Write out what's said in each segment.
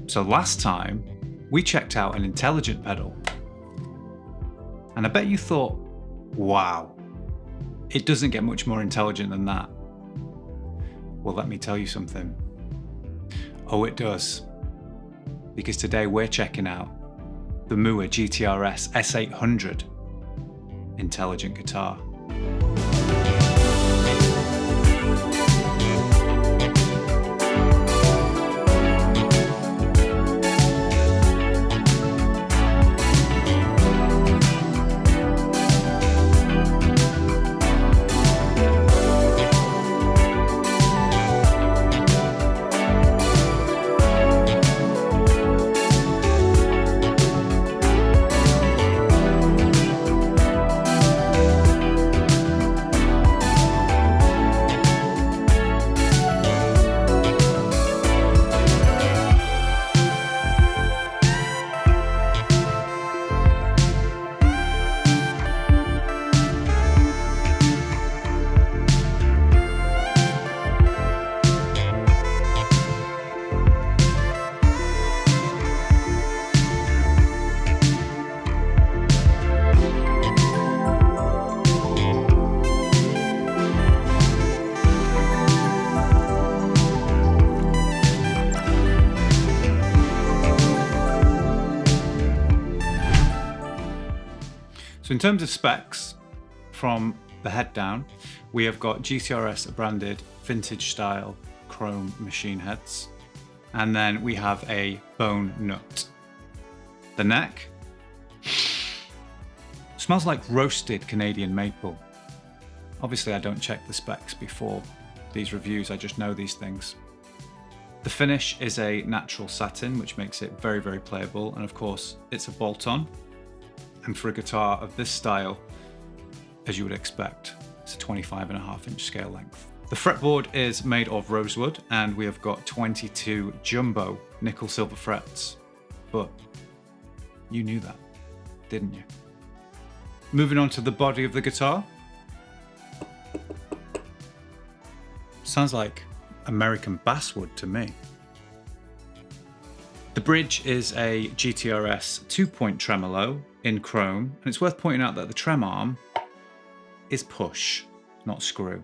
So last time, we checked out an intelligent pedal. And I bet you thought, wow, it doesn't get much more intelligent than that. Well, let me tell you something. Oh, it does. Because today we're checking out the Mooer GTRS S800 Intelligent Guitar. So in terms of specs, from the head down, we have got GTRS branded vintage style chrome machine heads. And then we have a bone nut. The neck smells like roasted Canadian maple. Obviously I don't check the specs before these reviews, I just know these things. The finish is a natural satin, which makes it very, very playable. And of course, it's a bolt-on. And for a guitar of this style, as you would expect, it's a 25.5-inch scale length. The fretboard is made of rosewood, and we have got 22 jumbo nickel silver frets. But you knew that, didn't you? Moving on to the body of the guitar. Sounds like American basswood to me. The bridge is a GTRS 2-point tremolo in chrome, and it's worth pointing out that the trem arm is push, not screw.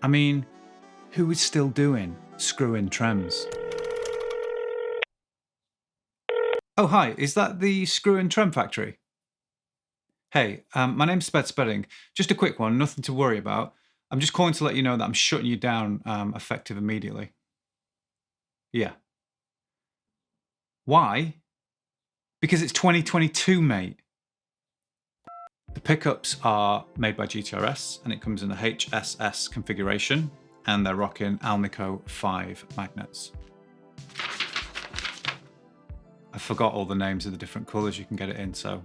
I mean, who is still doing screw-in trems? Oh hi, is that the screw-in trem factory? Hey, my name's Sped Spedding. Just a quick one, nothing to worry about. I'm just calling to let you know that I'm shutting you down effective immediately. Yeah. Why? Because it's 2022, mate. The pickups are made by GTRS, and it comes in the HSS configuration, and they're rocking Alnico 5 magnets. I forgot all the names of the different colours you can get it in, so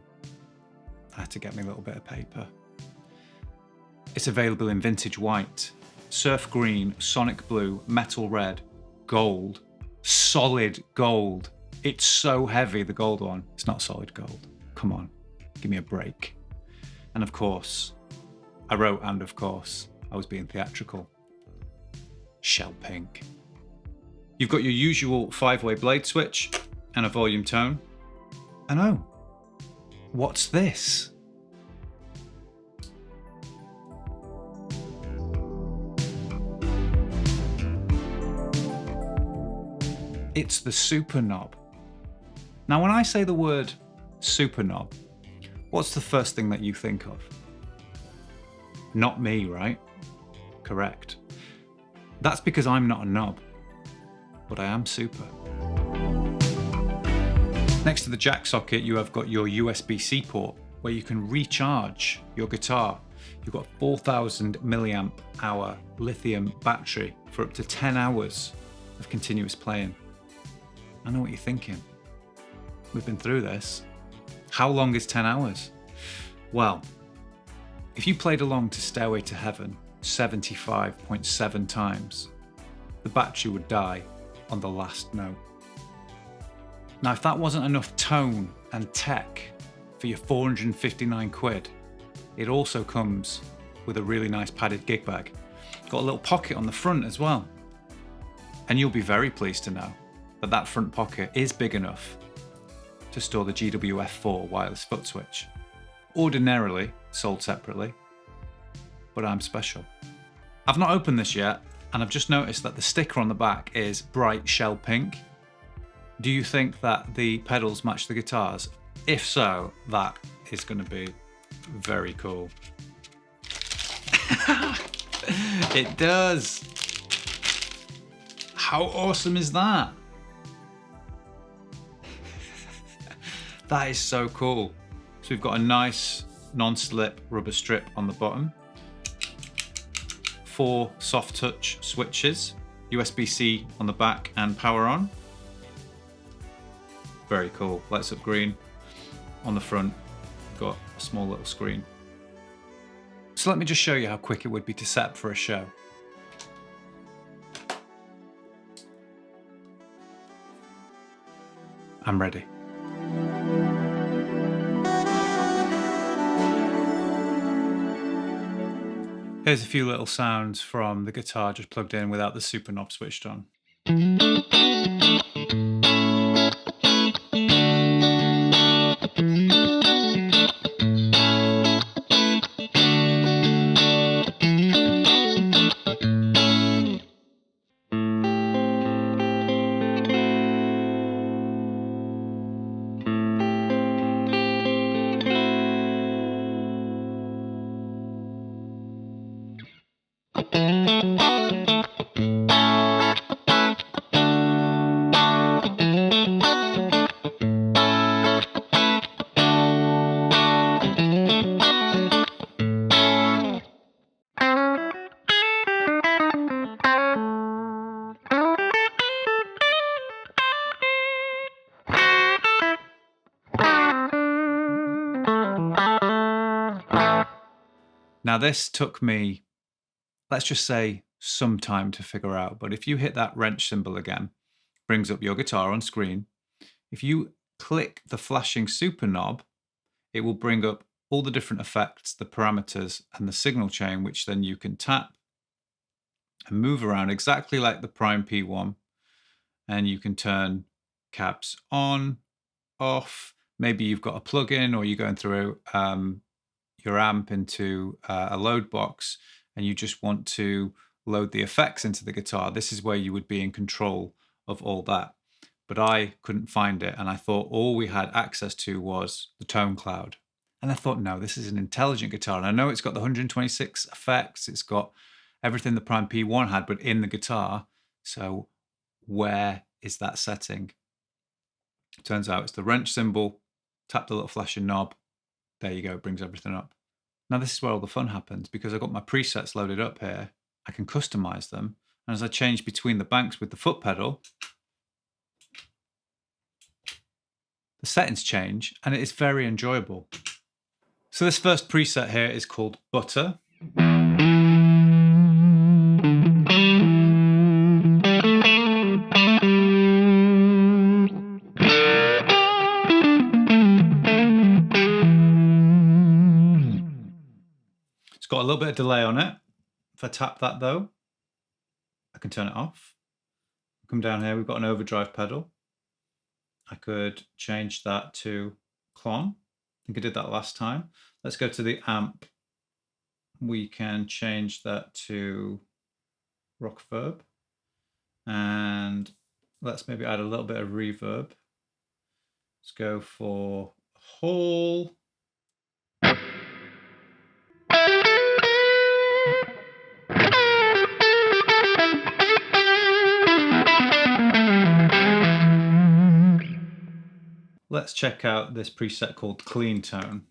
I had to get me a little bit of paper. It's available in vintage white, surf green, sonic blue, metal red, gold, solid gold. It's so heavy, the gold one. It's not solid gold. Come on, give me a break. And of course, I wrote and of course, I was being theatrical. Shell pink. You've got your usual 5-way blade switch and a volume tone. And oh, what's this? It's the super knob. Now, when I say the word super knob, what's the first thing that you think of? Not me, right? Correct. That's because I'm not a knob, but I am super. Next to the jack socket, you have got your USB-C port where you can recharge your guitar. You've got 4,000 milliamp hour lithium battery for up to 10 hours of continuous playing. I know what you're thinking. We've been through this. How long is 10 hours? Well, if you played along to Stairway to Heaven 75.7 times, the battery would die on the last note. Now, if that wasn't enough tone and tech for your 459 quid, it also comes with a really nice padded gig bag. Got a little pocket on the front as well. And you'll be very pleased to know that that front pocket is big enough to store the GWF4 wireless foot switch. Ordinarily sold separately, but I'm special. I've not opened this yet, and I've just noticed that the sticker on the back is bright shell pink. Do you think that the pedals match the guitars? If so, that is going to be very cool. It does. How awesome is that? That is so cool. So we've got a nice non-slip rubber strip on the bottom. 4 soft touch switches, USB-C on the back and power on. Very cool. Lights up green. On the front, we've got a small little screen. So let me just show you how quick it would be to set up for a show. I'm ready. Here's a few little sounds from the guitar just plugged in without the super knob switched on. Now this took me, let's just say, some time to figure out, but if you hit that wrench symbol again, brings up your guitar on screen. If you click the flashing super knob, it will bring up all the different effects, the parameters, and the signal chain, which then you can tap and move around exactly like the Prime P1. And you can turn cabs on, off. Maybe you've got a plug-in, or you're going through your amp into a load box and you just want to load the effects into the guitar. This is where you would be in control of all that. But I couldn't find it, and I thought all we had access to was the tone cloud. And I thought, no, this is an intelligent guitar. And I know it's got the 126 effects, it's got everything the Prime P1 had, but in the guitar. So where is that setting? Turns out it's the wrench symbol, tap the little flashing knob. There you go, it brings everything up. Now this is where all the fun happens, because I've got my presets loaded up here. I can customize them. And as I change between the banks with the foot pedal, the settings change, and it is very enjoyable. So this first preset here is called Butter. It's got a little bit of delay on it. If I tap that though, I can turn it off. Come down here, we've got an overdrive pedal. I could change that to clon. I think I did that last time. Let's go to the amp. We can change that to rock verb. And let's maybe add a little bit of reverb. Let's go for whole. Let's check out this preset called Clean Tone.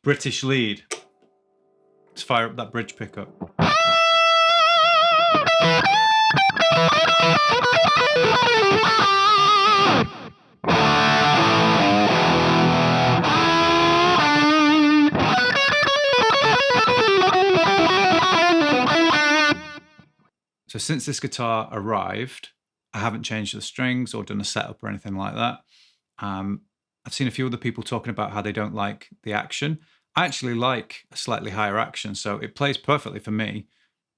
British lead. Let's fire up that bridge pickup. So since this guitar arrived, I haven't changed the strings or done a setup or anything like that. I've seen a few other people talking about how they don't like the action. I actually like a slightly higher action, so it plays perfectly for me.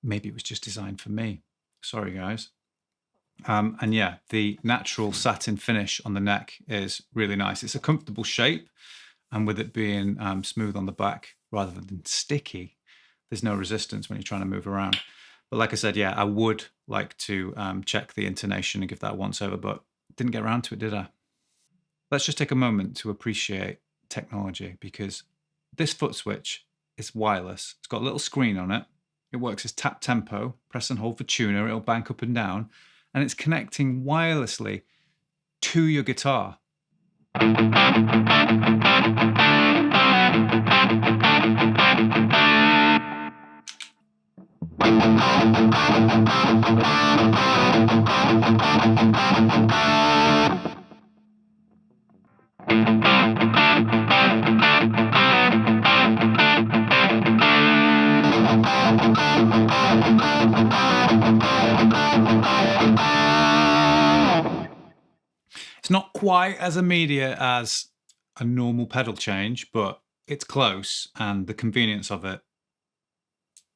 Maybe it was just designed for me. Sorry, guys. And yeah, the natural satin finish on the neck is really nice. It's a comfortable shape, and with it being smooth on the back rather than sticky, there's no resistance when you're trying to move around. But like I said, yeah, I would like to check the intonation and give that a once over, but didn't get around to it, did I? Let's just take a moment to appreciate technology, because this foot switch is wireless. It's got a little screen on it. It works as tap tempo, press and hold for tuner, it'll bank up and down, and it's connecting wirelessly to your guitar. It's not quite as immediate as a normal pedal change, but it's close, and the convenience of it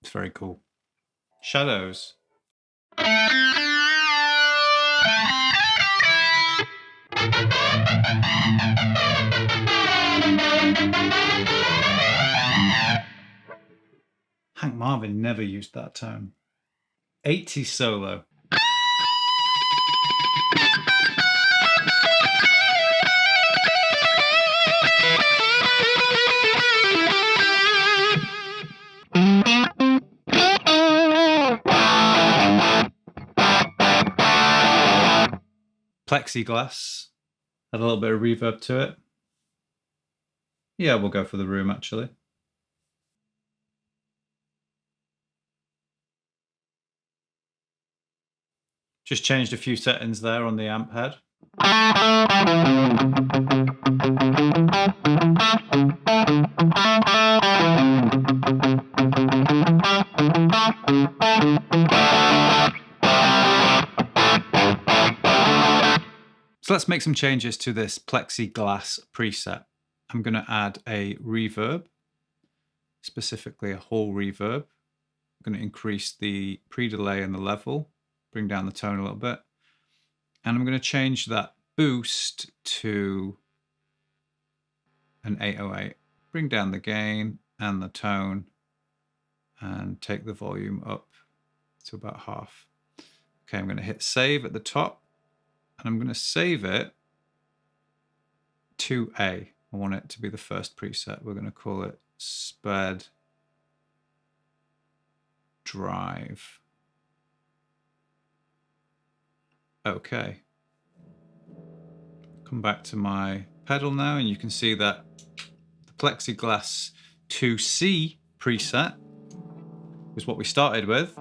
is very cool. Shadows. Hank Marvin never used that tone. 80s solo. Plexiglass. Had a little bit of reverb to it. Yeah, we'll go for the room actually. Just changed a few settings there on the amp head. So let's make some changes to this plexiglass preset. I'm going to add a reverb, specifically a whole reverb. I'm going to increase the pre-delay and the level, bring down the tone a little bit. And I'm going to change that boost to an 808. Bring down the gain and the tone and take the volume up to about half. Okay, I'm going to hit save at the top, and I'm going to save it to A. I want it to be the first preset. We're going to call it Sped Drive. Okay. Come back to my pedal now, and you can see that the Plexiglass 2C preset is what we started with.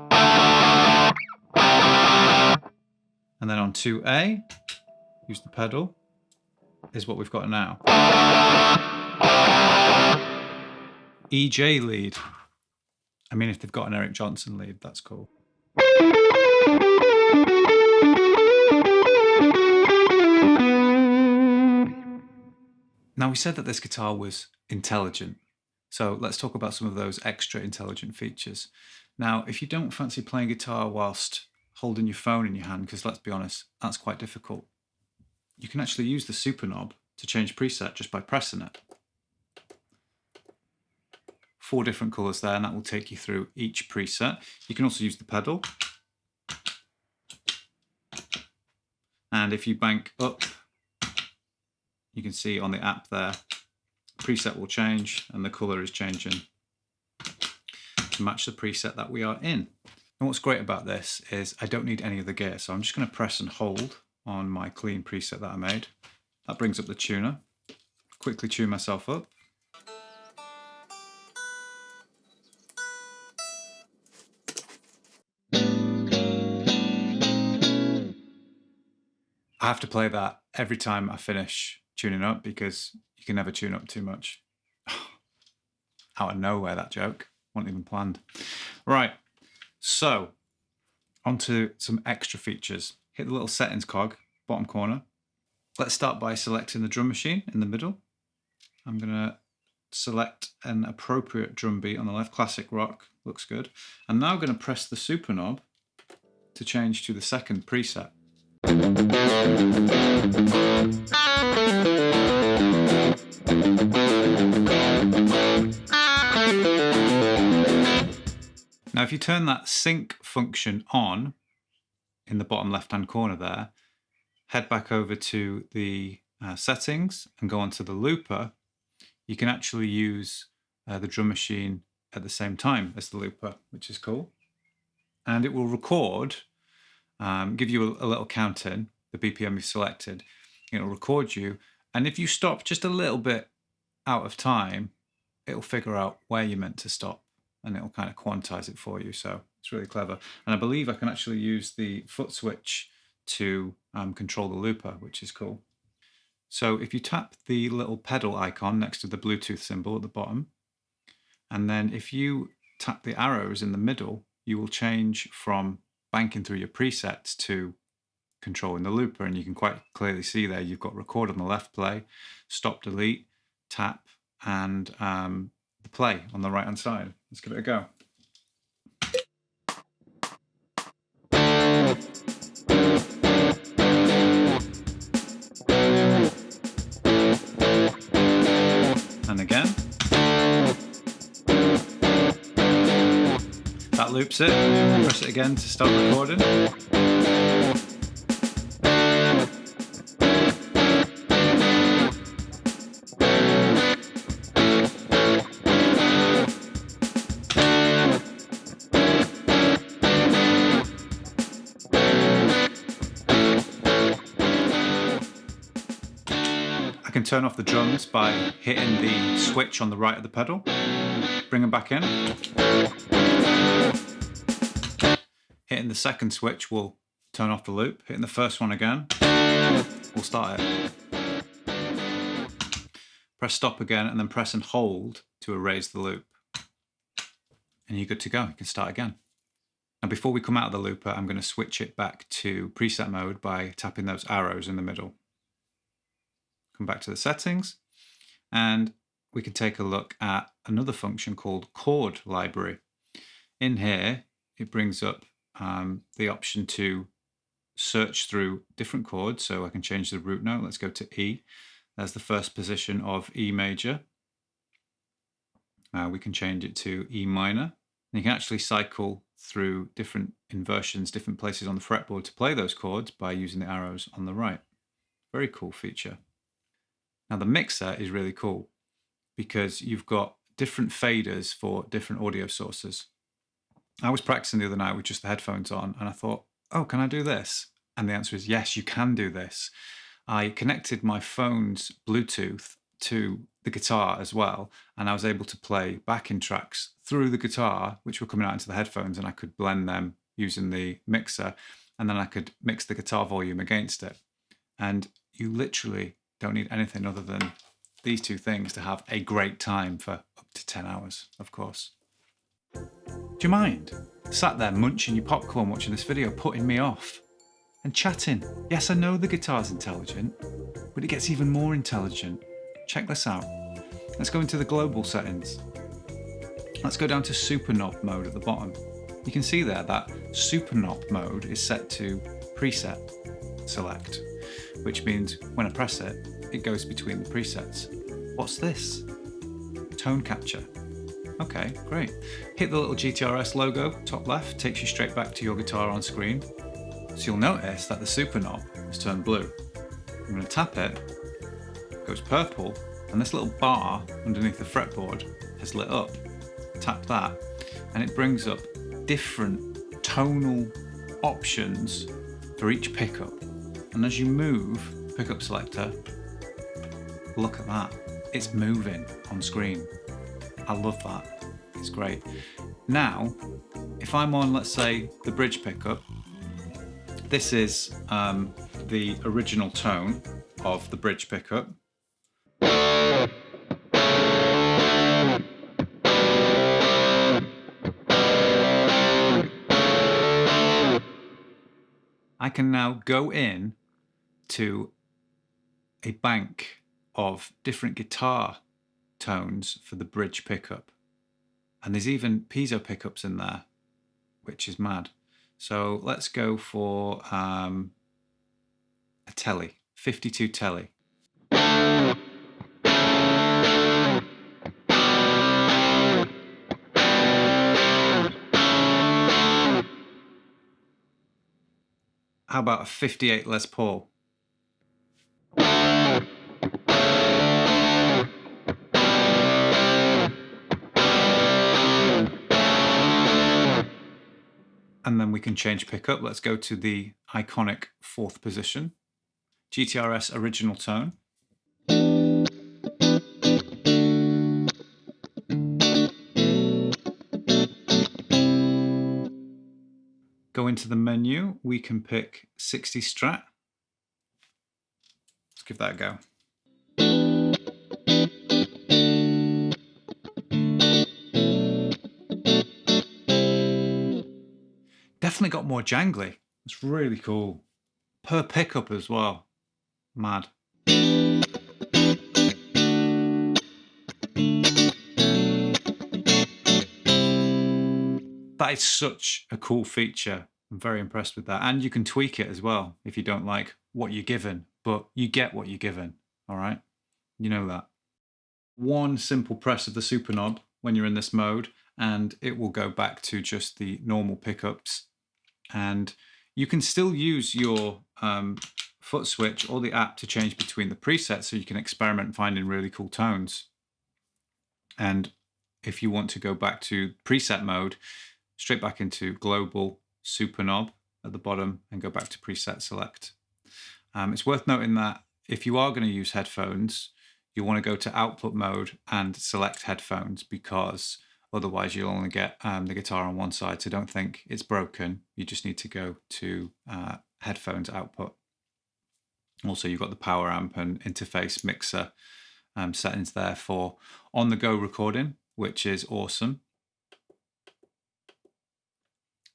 And then on 2A, use the pedal, is what we've got now. EJ lead. I mean, if they've got an Eric Johnson lead, that's cool. Now, we said that this guitar was intelligent. So let's talk about some of those extra intelligent features. Now, if you don't fancy playing guitar whilst holding your phone in your hand, because let's be honest, that's quite difficult, you can actually use the super knob to change preset just by pressing it. 4 different colours there, and that will take you through each preset. You can also use the pedal. And if you bank up, you can see on the app there, preset will change and the colour is changing to match the preset that we are in. And what's great about this is I don't need any of the gear, so I'm just going to press and hold on my clean preset that I made. That brings up the tuner. Quickly tune myself up. I have to play that every time I finish tuning up because you can never tune up too much. Out of nowhere, that joke. Wasn't even planned. Right, so onto some extra features. Hit the little settings cog, bottom corner. Let's start by selecting the drum machine in the middle. I'm going to select an appropriate drum beat on the left, classic rock, looks good. I'm now going to press the super knob to change to the second preset. Now if you turn that sync function on in the bottom left hand corner there, head back over to the settings and go onto the looper, you can actually use the drum machine at the same time as the looper, which is cool. And it will record, give you a little count in, the BPM you've selected. It'll record you. And if you stop just a little bit out of time, it'll figure out where you're meant to stop and it'll kind of quantize it for you. So it's really clever. And I believe I can actually use the foot switch to control the looper, which is cool. So if you tap the little pedal icon next to the Bluetooth symbol at the bottom, and then if you tap the arrows in the middle, you will change from banking through your presets to controlling the looper. And you can quite clearly see there you've got record on the left play, stop, delete, tap, and the play on the right hand side. Let's give it a go. And again. That loops it. Press it again to start recording. I can turn off the drums by hitting the switch on the right of the pedal. Bring them back in. Hitting the second switch will turn off the loop. Hitting the first one again will start it. Press stop again and then press and hold to erase the loop. And you're good to go. You can start again. Now before we come out of the looper, I'm going to switch it back to preset mode by tapping those arrows in the middle. Come back to the settings and we can take a look at another function called chord library. In here, it brings up the option to search through different chords. So I can change the root note. Let's go to E. There's the first position of E major. We can change it to E minor. And you can actually cycle through different inversions, different places on the fretboard to play those chords by using the arrows on the right. Very cool feature. Now the mixer is really cool because you've got different faders for different audio sources. I was practicing the other night with just the headphones on and I thought, oh, can I do this? And the answer is yes, you can do this. I connected my phone's Bluetooth to the guitar as well, and I was able to play backing tracks through the guitar, which were coming out into the headphones, and I could blend them using the mixer, and then I could mix the guitar volume against it. And you literally don't need anything other than these two things to have a great time for up to 10 hours, of course. Do you mind? Sat there munching your popcorn watching this video, putting me off and chatting. Yes, I know the guitar's intelligent, but it gets even more intelligent. Check this out. Let's go into the global settings. Let's go down to super knob mode at the bottom. You can see there that super knob mode is set to preset select, which means when I press it, it goes between the presets. What's this? Tone capture. Okay, great. Hit the little GTRS logo, top left, takes you straight back to your guitar on screen. So you'll notice that the super knob has turned blue. I'm going to tap it, it goes purple, and this little bar underneath the fretboard has lit up. Tap that, and it brings up different tonal options for each pickup. And as you move pickup selector, look at that. It's moving on screen. I love that. It's great. Now, if I'm on, let's say, the bridge pickup, this is the original tone of the bridge pickup. I can now go in to a bank of different guitar tones for the bridge pickup. And there's even piezo pickups in there, which is mad. So let's go for a telly, 52 telly. How about a 58 Les Paul? And then we can change pickup. Let's go to the iconic 4th position, GTRS Original Tone. Go into the menu, we can pick 60 Strat. Let's give that a go. Definitely got more jangly. It's really cool. Per pickup as well. Mad. That is such a cool feature. I'm very impressed with that. And you can tweak it as well if you don't like what you're given, but you get what you're given, all right? You know that. One simple press of the super knob when you're in this mode, and it will go back to just the normal pickups. And you can still use your foot switch or the app to change between the presets, so you can experiment finding really cool tones. And if you want to go back to preset mode, straight back into global super knob at the bottom and go back to preset select. It's worth noting that if you are going to use headphones, you want to go to output mode and select headphones, because otherwise you'll only get the guitar on one side. So don't think it's broken. You just need to go to headphones output. Also, you've got the power amp and interface mixer settings there for on-the-go recording, which is awesome.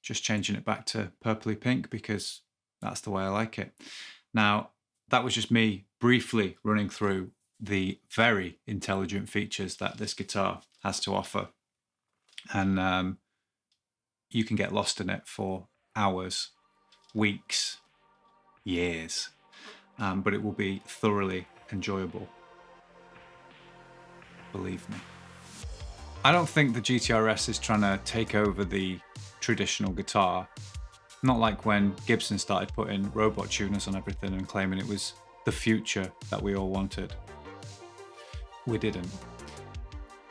Just changing it back to purpley pink because that's the way I like it. Now, that was just me briefly running through the very intelligent features that this guitar has to offer. And you can get lost in it for hours, weeks, years, but it will be thoroughly enjoyable. Believe me. I don't think the GTRS is trying to take over the traditional guitar. Not like when Gibson started putting robot tuners on everything and claiming it was the future that we all wanted. We didn't.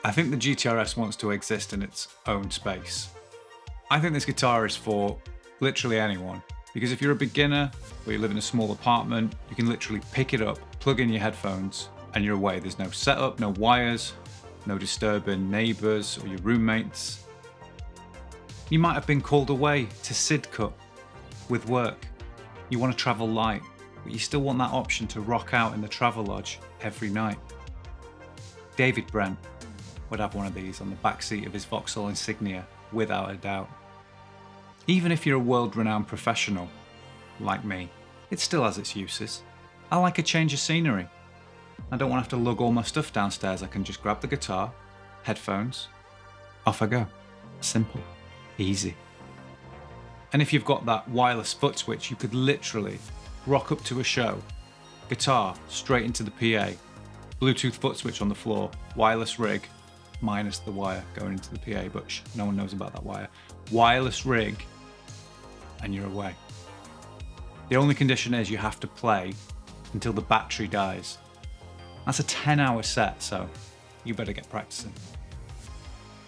I think the GTRS wants to exist in its own space. I think this guitar is for literally anyone, because if you're a beginner or you live in a small apartment, you can literally pick it up, plug in your headphones, and you're away. There's no setup, no wires, no disturbing neighbours or your roommates. You might have been called away to Sidcup with work. You want to travel light, but you still want that option to rock out in the travel lodge every night. David Brent would have one of these on the backseat of his Vauxhall Insignia, without a doubt. Even if you're a world-renowned professional, like me, it still has its uses. I like a change of scenery. I don't want to have to lug all my stuff downstairs. I can just grab the guitar, headphones, off I go. Simple, easy. And if you've got that wireless foot switch, you could literally rock up to a show, guitar straight into the PA, Bluetooth foot switch on the floor, wireless rig, minus the wire going into the PA, but no one knows about that wire. Wireless rig, and you're away. The only condition is you have to play until the battery dies. That's a 10-hour set, so you better get practicing.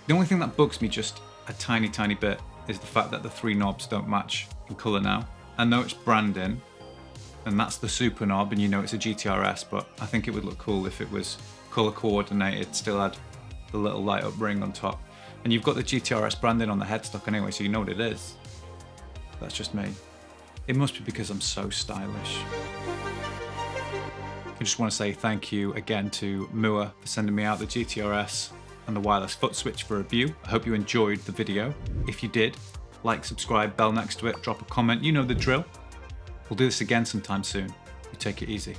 The only thing that bugs me just a tiny, tiny bit is the fact that the 3 knobs don't match in colour now. I know it's branding, and that's the super knob, and you know it's a GTRS, but I think it would look cool if it was colour coordinated, still had the little light up ring on top. And you've got the GTRS branding on the headstock anyway, so you know what it is. That's just me. It must be because I'm so stylish. I just want to say thank you again to Mooer for sending me out the GTRS and the wireless foot switch for review. I hope you enjoyed the video. If you did, like, subscribe, bell next to it, drop a comment, you know the drill. We'll do this again sometime soon. You take it easy.